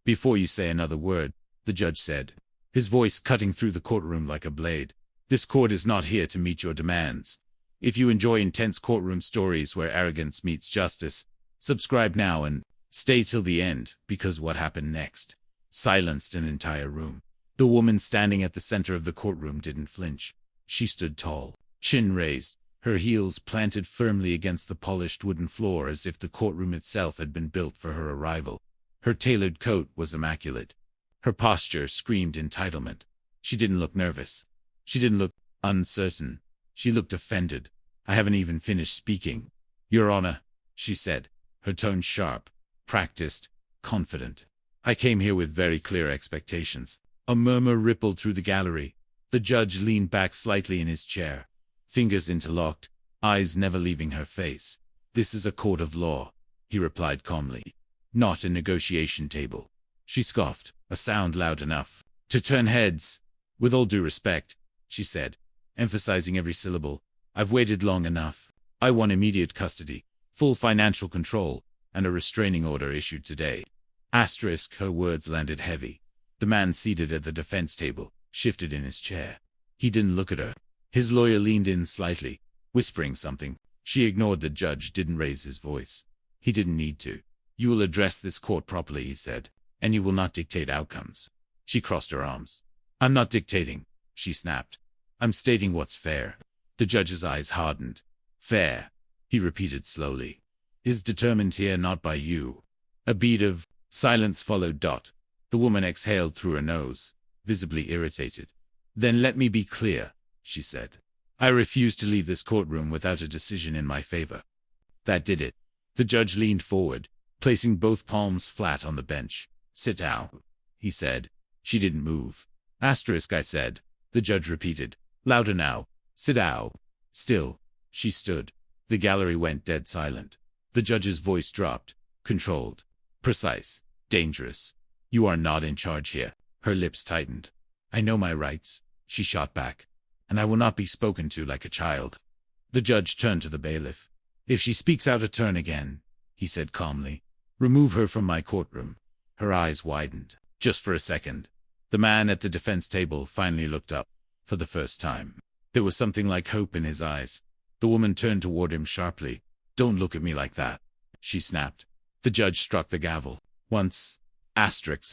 Before you say another word, the judge said, his voice cutting through the courtroom like a blade. This court is not here to meet your demands. If you enjoy intense courtroom stories where arrogance meets justice, subscribe now and stay till the end, because what happened next silenced an entire room. The woman standing at the center of the courtroom didn't flinch. She stood tall, chin raised, her heels planted firmly against the polished wooden floor as if the courtroom itself had been built for her arrival. Her tailored coat was immaculate. Her posture screamed entitlement. She didn't look nervous. She didn't look uncertain. She looked offended. I haven't even finished speaking. Your Honor, she said, her tone sharp, practiced, confident. I came here with very clear expectations. A murmur rippled through the gallery. The judge leaned back slightly in his chair, fingers interlocked, eyes never leaving her face. This is a court of law, he replied calmly, not a negotiation table. She scoffed, a sound loud enough to turn heads. With all due respect, she said, emphasizing every syllable, I've waited long enough. I want immediate custody, full financial control, and a restraining order issued today. Her words landed heavy. The man seated at the defense table shifted in his chair. He didn't look at her. His lawyer leaned in slightly, whispering something. She ignored the judge, didn't raise his voice. He didn't need to. You will address this court properly, he said, and you will not dictate outcomes. She crossed her arms. I'm not dictating, she snapped. I'm stating what's fair. The judge's eyes hardened. Fair, he repeated slowly, is determined here not by you. A beat of silence followed. The woman exhaled through her nose, visibly irritated. Then let me be clear, she said. I refuse to leave this courtroom without a decision in my favor. That did it. The judge leaned forward, placing both palms flat on the bench. Sit down, he said. She didn't move. I said. The judge repeated, louder now. Sit down. Still, she stood. The gallery went dead silent. The judge's voice dropped, controlled, precise, dangerous. You are not in charge here. Her lips tightened. I know my rights, she shot back, and I will not be spoken to like a child. The judge turned to the bailiff. If she speaks out of turn again, he said calmly, remove her from my courtroom. Her eyes widened, just for a second. The man at the defense table finally looked up, for the first time. There was something like hope in his eyes. The woman turned toward him sharply. Don't look at me like that, she snapped. The judge struck the gavel. Once,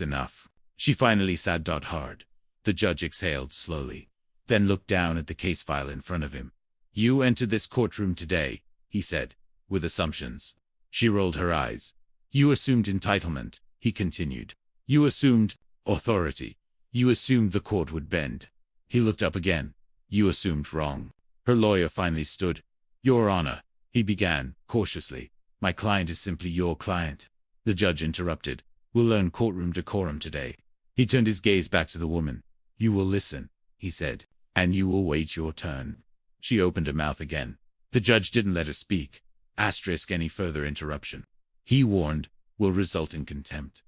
enough. She finally sat hard. The judge exhaled slowly, then looked down at the case file in front of him. You entered this courtroom today, he said, with assumptions. She rolled her eyes. You assumed entitlement, he continued. You assumed authority. You assumed the court would bend. He looked up again. You assumed wrong. Her lawyer finally stood. Your Honor, he began, cautiously. My client is simply your client. The judge interrupted. We'll learn courtroom decorum today. He turned his gaze back to the woman. You will listen, he said, and you will wait your turn. She opened her mouth again. The judge didn't let her speak. Any further interruption, he warned, will result in contempt.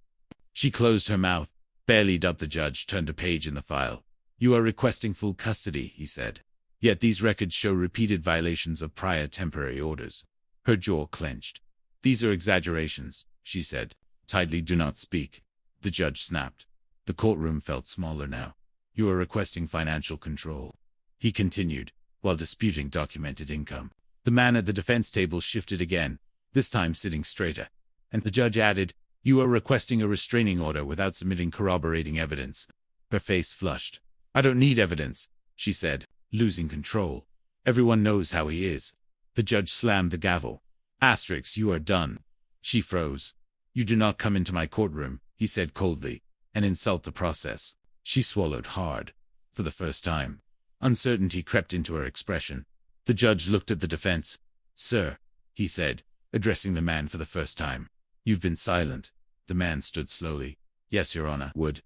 She closed her mouth, barely. The judge turned a page in the file. You are requesting full custody, he said. Yet these records show repeated violations of prior temporary orders. Her jaw clenched. These are exaggerations, she said. Tightly, do not speak. The judge snapped. The courtroom felt smaller now. You are requesting financial control, he continued, while disputing documented income. The man at the defense table shifted again, this time sitting straighter. And the judge added, you are requesting a restraining order without submitting corroborating evidence. Her face flushed. I don't need evidence, she said, losing control. Everyone knows how he is. The judge slammed the gavel. You are done. She froze. You do not come into my courtroom, he said coldly, and insult the process. She swallowed hard. For the first time, uncertainty crept into her expression. The judge looked at the defense. Sir, he said, addressing the man for the first time. You've been silent. The man stood slowly. Yes, Your Honor. Would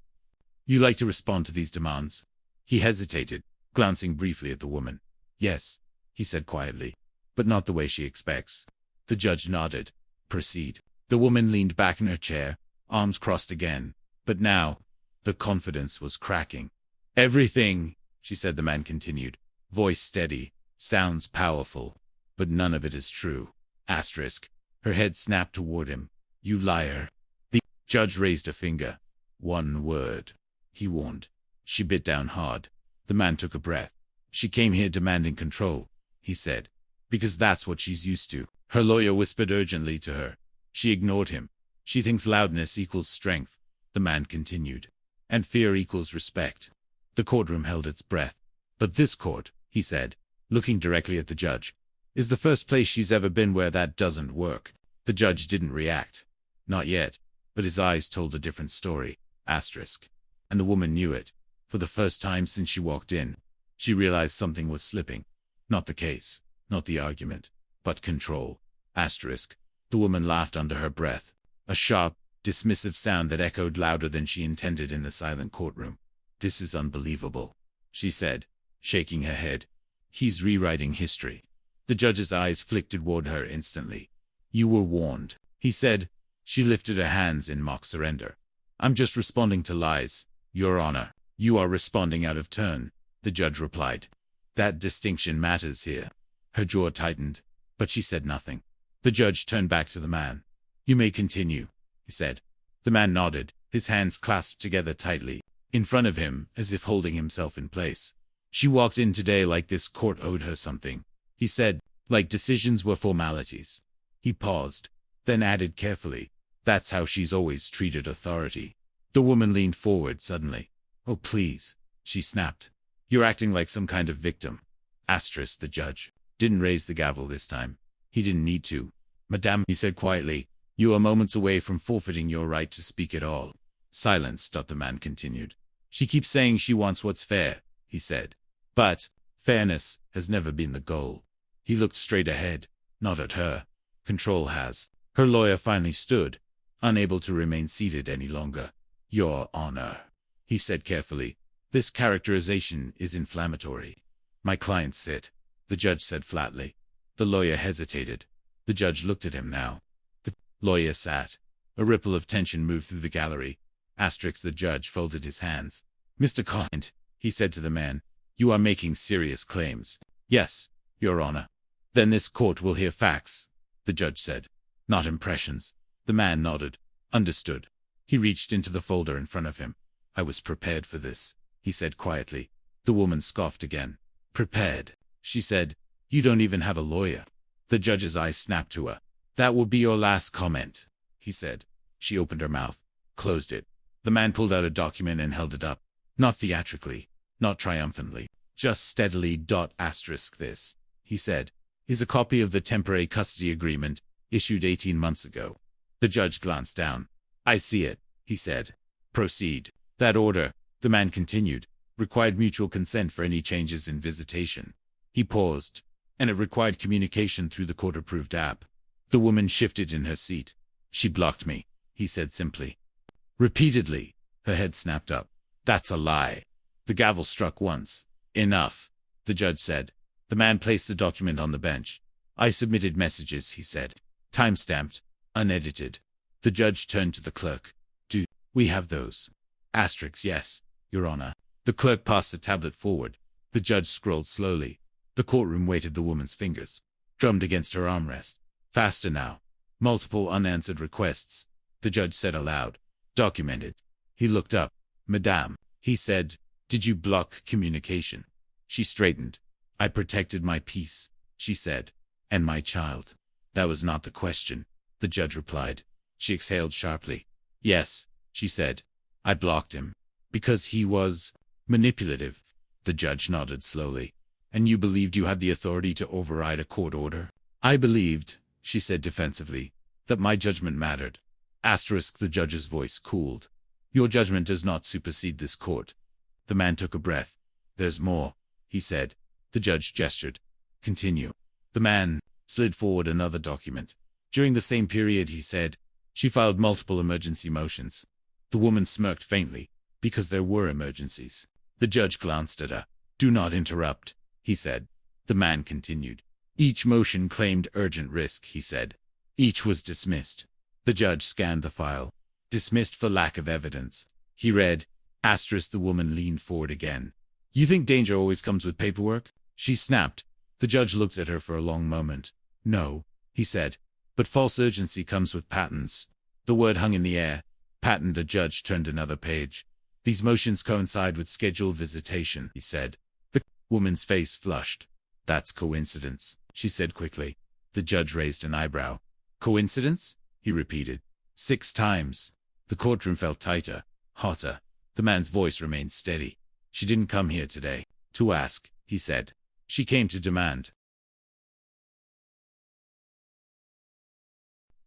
you like to respond to these demands? He hesitated, glancing briefly at the woman. Yes, he said quietly, but not the way she expects. The judge nodded. Proceed. The woman leaned back in her chair, arms crossed again, but now, the confidence was cracking. Everything, she said. The man continued, voice steady, sounds powerful, but none of it is true. Her head snapped toward him. You liar. The judge raised a finger. One word, he warned. She bit down hard. The man took a breath. She came here demanding control, he said, because that's what she's used to. Her lawyer whispered urgently to her. She ignored him. She thinks loudness equals strength, the man continued, and fear equals respect. The courtroom held its breath. But this court, he said, looking directly at the judge, is the first place she's ever been where that doesn't work. The judge didn't react. Not yet, but his eyes told a different story. Asterisk. And the woman knew it. For the first time since she walked in, she realized something was slipping. Not the case, not the argument, but control. Asterisk. The woman laughed under her breath, a sharp, dismissive sound that echoed louder than she intended in the silent courtroom. This is unbelievable, she said, shaking her head. He's rewriting history. The judge's eyes flicked toward her instantly. You were warned, he said. She lifted her hands in mock surrender. I'm just responding to lies, Your Honor. You are responding out of turn, the judge replied. That distinction matters here. Her jaw tightened, but she said nothing. The judge turned back to the man. You may continue, he said. The man nodded, his hands clasped together tightly, in front of him, as if holding himself in place. She walked in today like this court owed her something, he said, like decisions were formalities. He paused, then added carefully, that's how she's always treated authority. The woman leaned forward suddenly. Oh, please, she snapped. You're acting like some kind of victim. Asterisk. The judge didn't raise the gavel this time. He didn't need to. Madame, he said quietly, you are moments away from forfeiting your right to speak at all. Silence. The man continued. She keeps saying she wants what's fair, he said. But fairness has never been the goal. He looked straight ahead, not at her. Control has. Her lawyer finally stood, unable to remain seated any longer. Your Honor, he said carefully, this characterization is inflammatory. My client sit, the judge said flatly. The lawyer hesitated. The judge looked at him now. The lawyer sat. A ripple of tension moved through the gallery. Asterisk. The judge folded his hands. Mr. Client, he said to the man, you are making serious claims. Yes, Your Honor. Then this court will hear facts, the judge said. Not impressions. The man nodded. Understood. He reached into the folder in front of him. I was prepared for this, he said quietly. The woman scoffed again. Prepared, she said. You don't even have a lawyer. The judge's eyes snapped to her. That will be your last comment, he said. She opened her mouth, closed it. The man pulled out a document and held it up. Not theatrically, not triumphantly, just steadily. Asterisk. This, he said, is a copy of the temporary custody agreement issued 18 months ago. The judge glanced down. I see it, he said. Proceed. That order, the man continued, required mutual consent for any changes in visitation. He paused, and it required communication through the court-approved app. The woman shifted in her seat. She blocked me, he said simply. Repeatedly, her head snapped up. That's a lie. The gavel struck once. Enough, the judge said. The man placed the document on the bench. I submitted messages, he said. Time-stamped, unedited. The judge turned to the clerk. Do we have those? Asterisk. Yes, Your Honor. The clerk passed the tablet forward. The judge scrolled slowly. The courtroom waited. The woman's fingers drummed against her armrest. Faster now. Multiple unanswered requests, the judge said aloud. Documented. He looked up. Madame, he said, did you block communication? She straightened. I protected my peace, she said. And my child. That was not the question, the judge replied. She exhaled sharply. Yes, she said. I blocked him. Because he was manipulative. The judge nodded slowly. And you believed you had the authority to override a court order? I believed, she said defensively, that my judgment mattered. Asterisk. The judge's voice cooled. Your judgment does not supersede this court. The man took a breath. There's more, he said. The judge gestured. Continue. The man slid forward another document. During the same period, he said, she filed multiple emergency motions. The woman smirked faintly, because there were emergencies. The judge glanced at her. Do not interrupt, he said. The man continued. Each motion claimed urgent risk, he said. Each was dismissed. The judge scanned the file. Dismissed for lack of evidence. He read. Asterisk. The woman leaned forward again. You think danger always comes with paperwork? She snapped. The judge looked at her for a long moment. No, he said. But false urgency comes with patterns. The word hung in the air. Patton, the judge, turned another page. These motions coincide with scheduled visitation, he said. The woman's face flushed. That's coincidence, she said quickly. The judge raised an eyebrow. Coincidence? He repeated. 6 times. The courtroom felt tighter, hotter. The man's voice remained steady. She didn't come here today to ask, he said. She came to demand.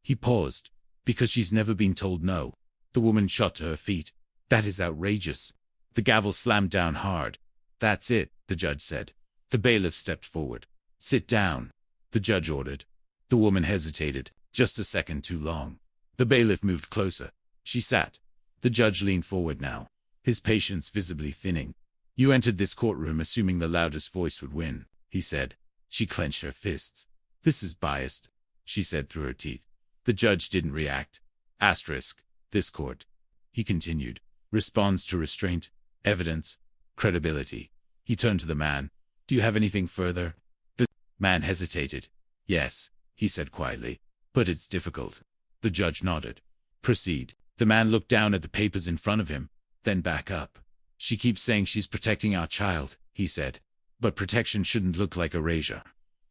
He paused. Because she's never been told no. The woman shot to her feet. That is outrageous. The gavel slammed down hard. That's it, the judge said. The bailiff stepped forward. Sit down, the judge ordered. The woman hesitated, just a second too long. The bailiff moved closer. She sat. The judge leaned forward now, his patience visibly thinning. You entered this courtroom assuming the loudest voice would win, he said. She clenched her fists. This is biased, she said through her teeth. The judge didn't react. Asterisk. This court, he continued, responds to restraint, evidence, credibility. He turned to the man. Do you have anything further? The man hesitated. Yes, he said quietly. But it's difficult. The judge nodded. Proceed. The man looked down at the papers in front of him, then back up. She keeps saying she's protecting our child, he said. But protection shouldn't look like erasure.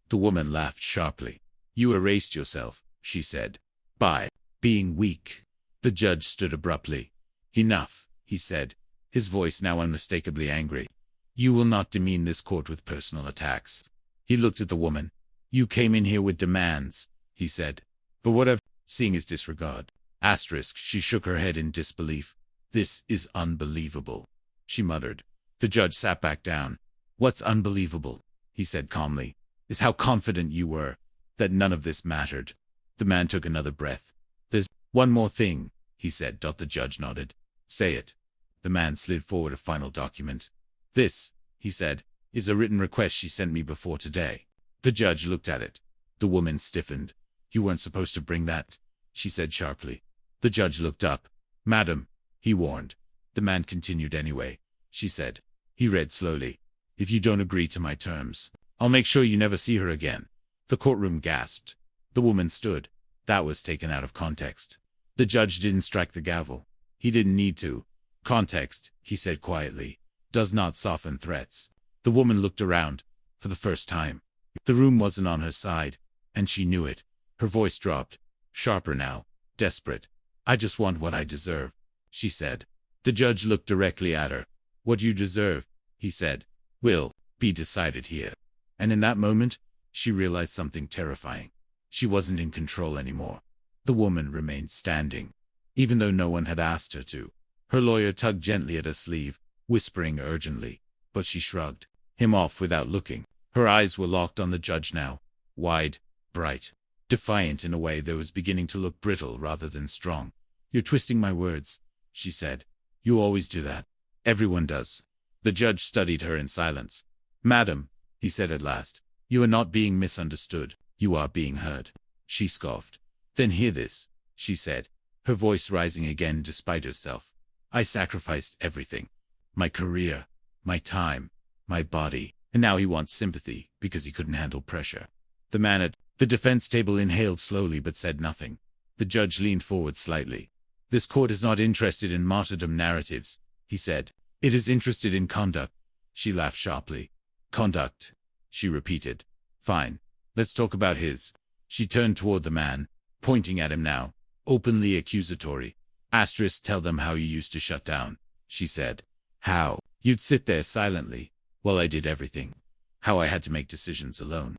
The woman laughed sharply. You erased yourself, she said. By being weak. The judge stood abruptly. Enough, he said, his voice now unmistakably angry. You will not demean this court with personal attacks. He looked at the woman. You came in here with demands, he said. But what of seeing his disregard? Asterisk. She shook her head in disbelief. This is unbelievable, she muttered. The judge sat back down. What's unbelievable, he said calmly, is how confident you were that none of this mattered. The man took another breath. There's one more thing, he said. The judge nodded. Say it. The man slid forward a final document. This, he said, is a written request she sent me before today. The judge looked at it. The woman stiffened. You weren't supposed to bring that, she said sharply. The judge looked up. Madam, he warned. The man continued anyway, she said. He read slowly. If you don't agree to my terms, I'll make sure you never see her again. The courtroom gasped. The woman stood. That was taken out of context. The judge didn't strike the gavel. He didn't need to. Context, he said quietly, does not soften threats. The woman looked around. For the first time. The room wasn't on her side, and she knew it. Her voice dropped. Sharper now. Desperate. I just want what I deserve, she said. The judge looked directly at her. What you deserve, he said, will be decided here. And in that moment, she realized something terrifying. She wasn't in control anymore. The woman remained standing, even though no one had asked her to. Her lawyer tugged gently at her sleeve, whispering urgently, but she shrugged him off without looking. Her eyes were locked on the judge now, wide, bright, defiant in a way that was beginning to look brittle rather than strong. You're twisting my words, she said. You always do that. Everyone does. The judge studied her in silence. Madam, he said at last, you are not being misunderstood. You are being heard. She scoffed. Then hear this, she said, her voice rising again despite herself. I sacrificed everything. My career, my time, my body, and now he wants sympathy because he couldn't handle pressure. The man at the defense table inhaled slowly but said nothing. The judge leaned forward slightly. This court is not interested in martyrdom narratives, he said. It is interested in conduct. She laughed sharply. Conduct, she repeated. Fine. Let's talk about his. She turned toward the man, pointing at him now, openly accusatory. Asterisk. Tell them how you used to shut down, she said. How? You'd sit there silently, while I did everything. How I had to make decisions alone.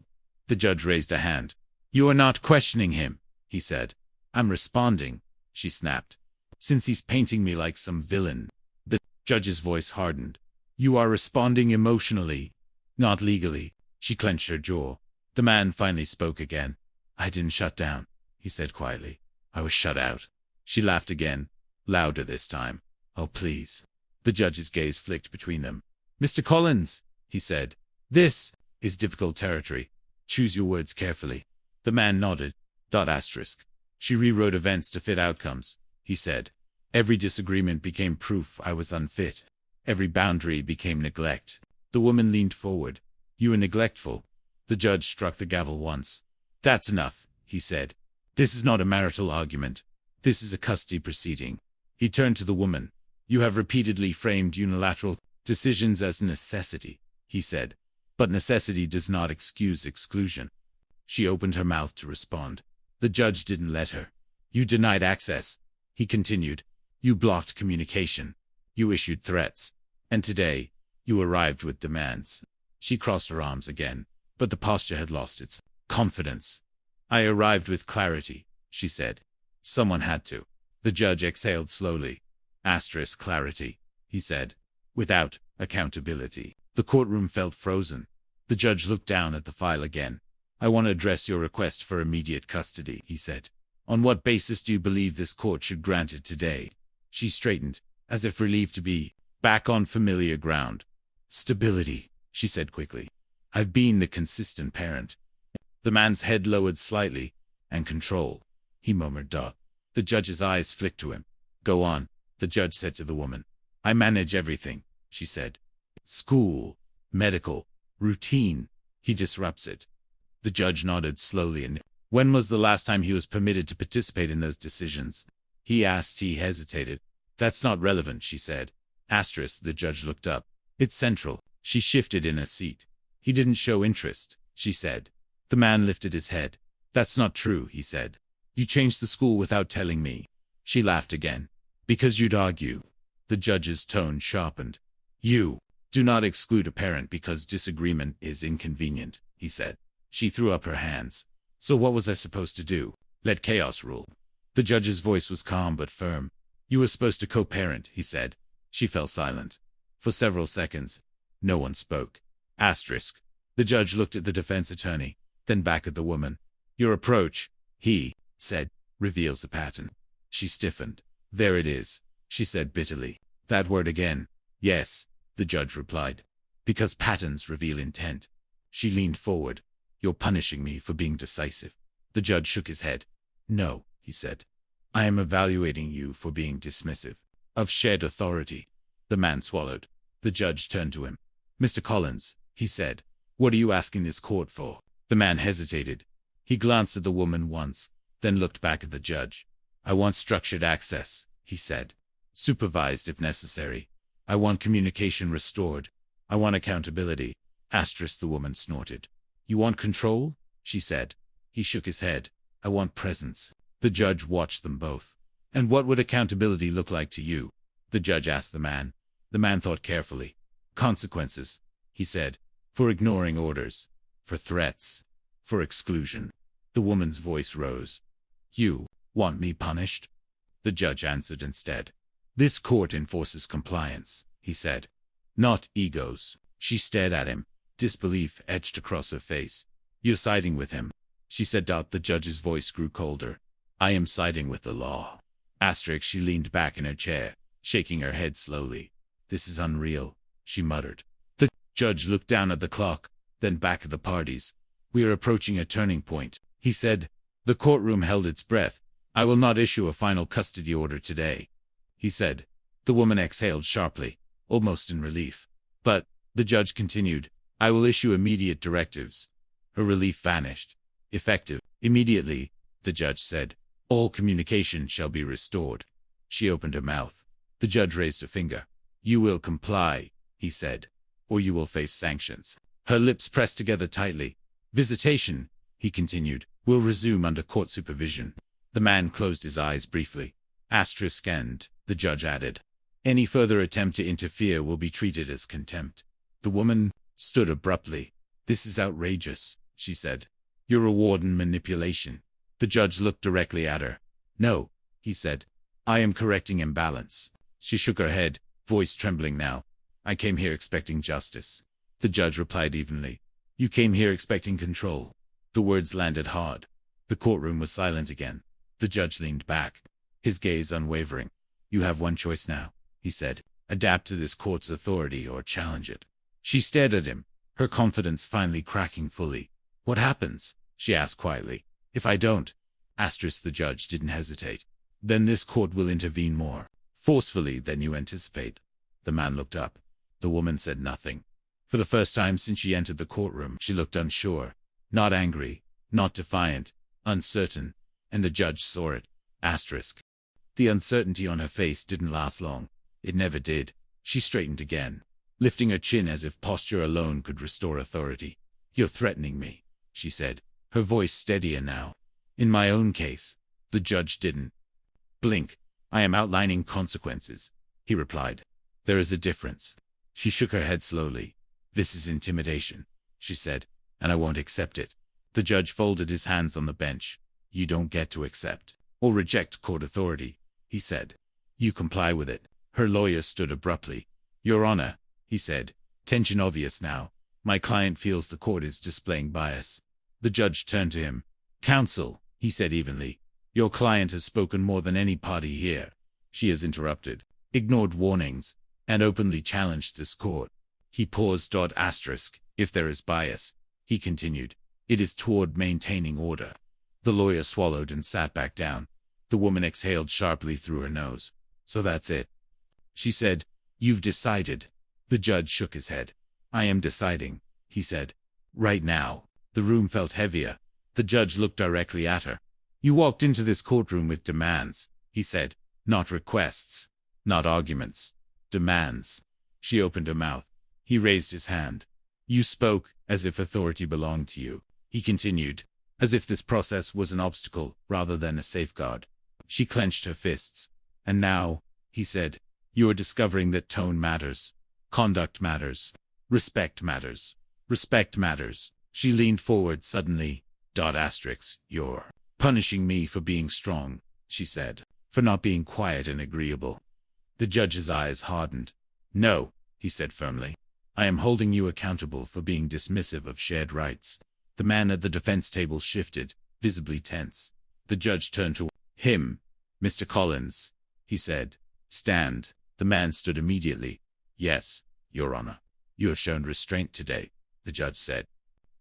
The judge raised a hand. You are not questioning him, he said. I'm responding, she snapped. Since he's painting me like some villain. The judge's voice hardened. You are responding emotionally, not legally. She clenched her jaw. The man finally spoke again. I didn't shut down, he said quietly. I was shut out. She laughed again, louder this time. Oh, please. The judge's gaze flicked between them. Mr. Collins, he said. This is difficult territory. Choose your words carefully. The man nodded. Asterisk. She rewrote events to fit outcomes, he said. Every disagreement became proof I was unfit. Every boundary became neglect. The woman leaned forward. You were neglectful. The judge struck the gavel once. That's enough, he said. This is not a marital argument. This is a custody proceeding. He turned to the woman. You have repeatedly framed unilateral decisions as necessity, he said. But necessity does not excuse exclusion. She opened her mouth to respond. The judge didn't let her. You denied access, he continued. You blocked communication. You issued threats. And today, you arrived with demands. She crossed her arms again, but the posture had lost its confidence. I arrived with clarity, she said. Someone had to. The judge exhaled slowly. Clarity, he said. Without accountability. The courtroom felt frozen. The judge looked down at the file again. I want to address your request for immediate custody, he said. On what basis do you believe this court should grant it today? She straightened, as if relieved to be back on familiar ground. Stability, she said quickly. I've been the consistent parent. The man's head lowered slightly. And control, he murmured. The judge's eyes flicked to him. Go on, the judge said to the woman. I manage everything, she said. School, medical, routine. He disrupts it. The judge nodded slowly. And when was the last time he was permitted to participate in those decisions? He asked. He hesitated. That's not relevant, she said. The judge looked up. It's central. She shifted in her seat. He didn't show interest, she said. The man lifted his head. That's not true, he said. You changed the school without telling me. She laughed again. Because you'd argue. The judge's tone sharpened. You do not exclude a parent because disagreement is inconvenient, he said. She threw up her hands. So what was I supposed to do? Let chaos rule. The judge's voice was calm but firm. You were supposed to co-parent, he said. She fell silent. For several seconds, no one spoke. The judge looked at the defense attorney, then back at the woman. Your approach, he said, reveals a pattern. She stiffened. There it is, she said bitterly. That word again. Yes, the judge replied. Because patterns reveal intent. She leaned forward. You're punishing me for being decisive. The judge shook his head. No, he said. I am evaluating you for being dismissive of shared authority. The man swallowed. The judge turned to him. Mr. Collins, he said, what are you asking this court for? The man hesitated. He glanced at the woman once, then looked back at the judge. I want structured access, he said. Supervised if necessary. I want communication restored. I want accountability. The woman snorted. You want control? She said. He shook his head. I want presence. The judge watched them both. And what would accountability look like to you? The judge asked the man. The man thought carefully. Consequences, he said. For ignoring orders. For threats. For exclusion. The woman's voice rose. You want me punished? The judge answered instead. This court enforces compliance, he said. Not egos. She stared at him. Disbelief etched across her face. You're siding with him, she said. The judge's voice grew colder. I am siding with the law. She leaned back in her chair, shaking her head slowly. This is unreal, she muttered. The judge looked down at the clock, then back at the parties. We are approaching a turning point, he said. The courtroom held its breath. I will not issue a final custody order today, he said. The woman exhaled sharply, almost in relief. But, the judge continued, I will issue immediate directives. Her relief vanished. Effective, immediately, the judge said. All communication shall be restored. She opened her mouth. The judge raised a finger. You will comply, he said, or you will face sanctions. Her lips pressed together tightly. Visitation, he continued, will resume under court supervision. The man closed his eyes briefly. And, the judge added. Any further attempt to interfere will be treated as contempt. The woman stood abruptly. This is outrageous, she said. Your reward and manipulation. The judge looked directly at her. No, he said. I am correcting imbalance. She shook her head, voice trembling now. I came here expecting justice. The judge replied evenly. You came here expecting control. The words landed hard. The courtroom was silent again. The judge leaned back, his gaze unwavering. You have one choice now, he said. Adapt to this court's authority or challenge it. She stared at him, her confidence finally cracking fully. What happens? She asked quietly. If I don't, the judge didn't hesitate. Then this court will intervene more forcefully than you anticipate. The man looked up. The woman said nothing. For the first time since she entered the courtroom, she looked unsure. Not angry, not defiant, uncertain. And the judge saw it. The uncertainty on her face didn't last long. It never did. She straightened again, lifting her chin as if posture alone could restore authority. "You're threatening me," she said, her voice steadier now. "In my own case." The judge didn't blink. "I am outlining consequences," he replied. "There is a difference." She shook her head slowly. "This is intimidation," she said, "and I won't accept it." The judge folded his hands on the bench. "You don't get to accept or reject court authority," he said. "You comply with it." Her lawyer stood abruptly. "Your Honor," he said, tension obvious now, "my client feels the court is displaying bias." The judge turned to him. "Counsel," he said evenly, "your client has spoken more than any party here. She has interrupted, ignored warnings, and openly challenged this court." He paused. "If there is bias," he continued, "it is toward maintaining order." The lawyer swallowed and sat back down. The woman exhaled sharply through her nose. "So that's it," she said. "You've decided." The judge shook his head. "I am deciding," he said. "Right now." The room felt heavier. The judge looked directly at her. "You walked into this courtroom with demands," he said. "Not requests, not arguments. Demands." She opened her mouth. He raised his hand. "You spoke as if authority belonged to you," he continued, "as if this process was an obstacle rather than a safeguard." She clenched her fists. "And now," he said, "you are discovering that tone matters. Conduct matters. Respect matters. Respect matters." She leaned forward suddenly. "You're punishing me for being strong," she said, "for not being quiet and agreeable." The judge's eyes hardened. "No," he said firmly. "I am holding you accountable for being dismissive of shared rights." The man at the defense table shifted, visibly tense. The judge turned to him. "Mr. Collins," he said, "stand." The man stood immediately. "Yes, Your Honor." "You have shown restraint today," the judge said.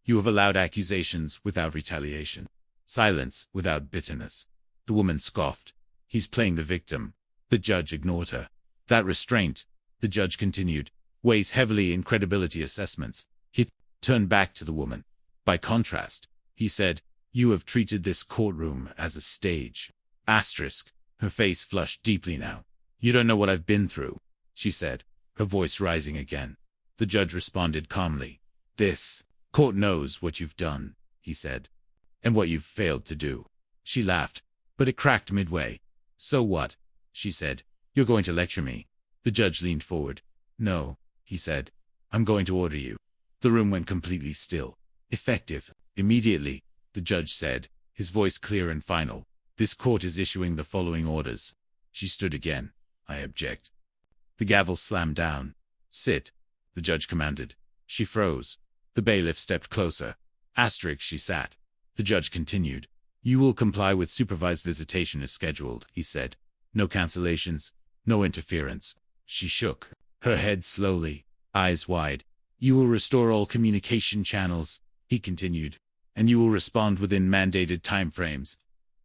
"You have allowed accusations without retaliation, silence without bitterness." The woman scoffed. "He's playing the victim." The judge ignored her. "That restraint," the judge continued, "weighs heavily in credibility assessments." He turned back to the woman. "By contrast," he said, "you have treated this courtroom as a stage." Her face flushed deeply now. "You don't know what I've been through," she said, her voice rising again. The judge responded calmly. "This court knows what you've done," he said, "and what you've failed to do." She laughed, but it cracked midway. "So what?" she said. "You're going to lecture me?" The judge leaned forward. "No," he said. "I'm going to order you." The room went completely still. "Effective immediately," the judge said, his voice clear and final. "This court is issuing the following orders." She stood again. "I object." The gavel slammed down. "Sit," the judge commanded. She froze. The bailiff stepped closer. She sat. The judge continued. "You will comply with supervised visitation as scheduled," he said. "No cancellations, no interference." She shook her head slowly, eyes wide. "You will restore all communication channels," he continued, "and you will respond within mandated time frames."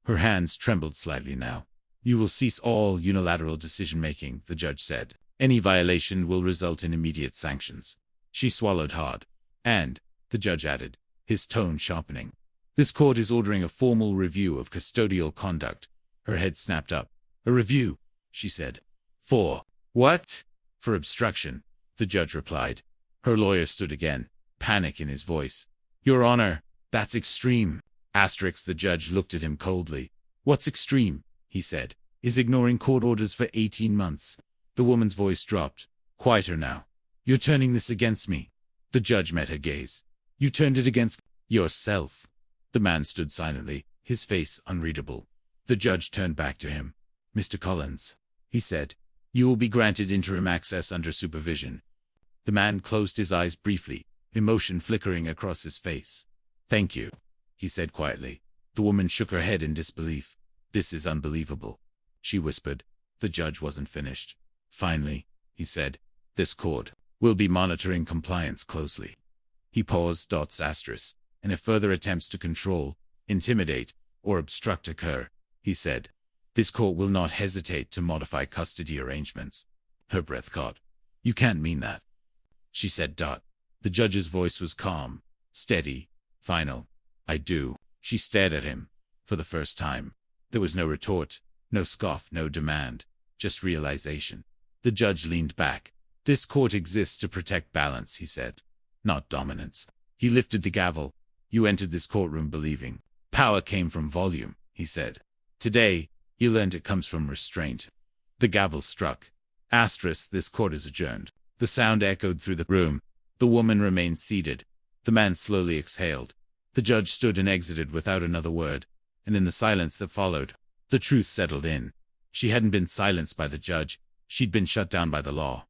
Her hands trembled slightly now. "You will cease all unilateral decision-making," the judge said. "Any violation will result in immediate sanctions." She swallowed hard. "And," the judge added, his tone sharpening, "this court is ordering a formal review of custodial conduct." Her head snapped up. "A review," she said. "For what?" "For obstruction," the judge replied. Her lawyer stood again, panic in his voice. "Your Honor, that's extreme." The judge looked at him coldly. "What's extreme?" he said. "Is ignoring court orders for 18 months. The woman's voice dropped. "Quieter now. You're turning this against me." The judge met her gaze. "You turned it against yourself." The man stood silently, his face unreadable. The judge turned back to him. "Mr. Collins," he said, "you will be granted interim access under supervision." The man closed his eyes briefly, emotion flickering across his face. "Thank you," he said quietly. The woman shook her head in disbelief. "This is unbelievable," she whispered. The judge wasn't finished. "Finally," he said, "this court will be monitoring compliance closely." He paused. "And if further attempts to control, intimidate, or obstruct occur," he said, "this court will not hesitate to modify custody arrangements." Her breath caught. "You can't mean that," she said. The judge's voice was calm, steady, final. "I do." She stared at him. For the first time, there was no retort, No scoff, no demand, just realization. The judge leaned back. This court exists to protect balance, he said, not dominance. He lifted the gavel. You entered this courtroom believing power came from volume, he said. Today, you learned it comes from restraint. The gavel struck. Asterisk, this court is adjourned. The sound echoed through the room. The woman remained seated. The man slowly exhaled. The judge stood and exited without another word, and in the silence that followed, the truth settled in. She hadn't been silenced by the judge. She'd been shut down by the law.